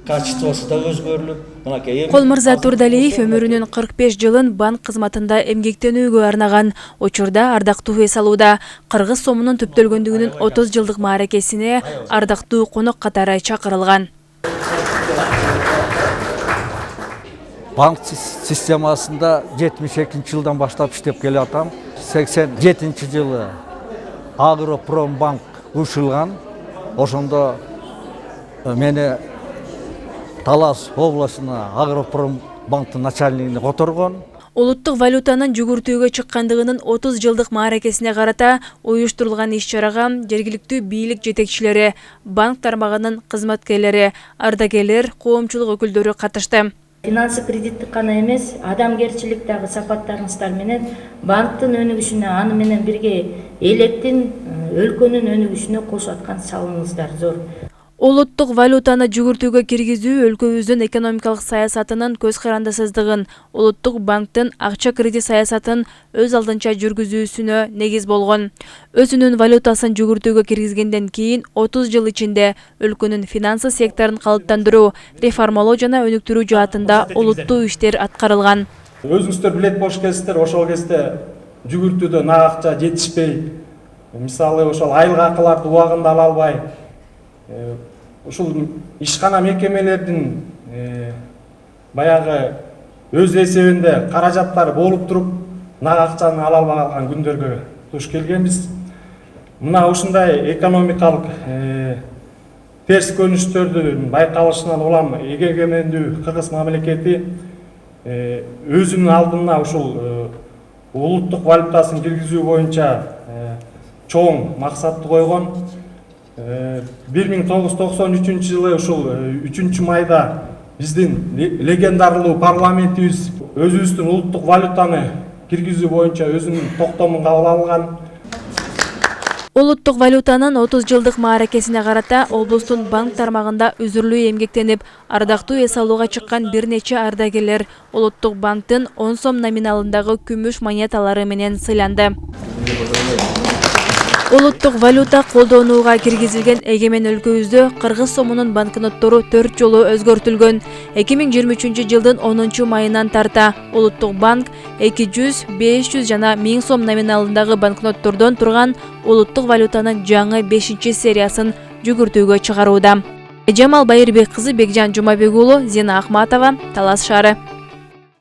качествосы да өзгөрүлүп, мынакей. Колмырза Турдалиев өмүрүнүн 45 жылын банк кызматында эмгектенүүгө арнаган. Учурда ардактуу эс алууда. Кыргыз сомунун түптөлгөндүгүнүн 30 жылдык мааракесине ардактуу конок катары чакырылган. Банк системасында 72 жылдан баштап иштеп келе атам. 87 жылы Агропромбанк учурулган. Ошондо мени Талас областына Агропромбанктын начальнигине которгон. Улуттук валютанын жүгүртүүгө чыккандыгынын 30 жылдык мааракесине карата уюштурулган иш-чарага жергиликтүү бийлик жетекчилери, банк тармагынын кызматкерлери, ардагерлер, коомчулук өкүлдөрү катышты. Финансы кредиттик гана эмес, адамгерчилик дагы сапаттарыңыздар менен банктын өнүгүшүнө, аны менен бирге элеттин, өлкөнүн өнүгүшүнө кошуп аткан салымыңыздар зор. Улуттук валютаны жүгүртүүгө киргизүү өлкөбүздүн экономикалык саясатынын көз карандысыздыгын, улуттук банктын акча кредит саясатын өз алдынча жүргүзүүсүнө негиз болгон. Өзүнүн валютасын жүгүртүүгө киргизгенден кийин 30 жыл ичинде өлкөнүн финансы секторун калыптандыруу, реформалоо жана өнүктүрүү жаатында улуттуу иштер аткарылган. Өзүңүздөр билет болуш керексиздер, ошол кезде жүгүртүүдө нак акча жетишпей, мисалы ошол айыл акыларды убагында ала албай, ушул ишкана мекемелердин баягы өз эсебинде каражаттары болуп туруп, нак акчаны ала албай калган күндөргө туш келгенбиз. Мына ушундай экономикалык терс көрүнүштөрдүн байкалышынан улам эгемендүү Кыргыз мамлекети өзүнүн алдына ушул улуттук валютасын киргизүү боюнча чоң максатты койгон. 1993 жылы ушул 3 майда биздин легендарлуу парламентибиз өзүбүздүн улуттук валютаны киргизүү боюнча өзүнүн токтомун кабыл алган. Улуттук валютанын 30 жылдык мааракесине карата облустун банк тармагында үзүрлүү эмгектенип, ардактуу эс алууга чыккан бир нече ардагерлер улуттук банктын 10 сом номиналындагы күмүш монеталары менен сыйланды. Улуттук валюта колдонууга киргизилген эгемен өлкөбүздө Кыргыз сомунун банкноттору 4 жолу өзгөртүлгөн. 2023 жылдын 10 майынан тарта Улуттук банк 200, 500 жана 1000 сом номиналындагы банкноттордон турган улуттук валютанын жаңы 5-сериясын жүгүртүүгө чыгарууда. Жамал Байырбек кызы, Бекжан Жумабек уулу, Зина Ахматова, Талас шаары.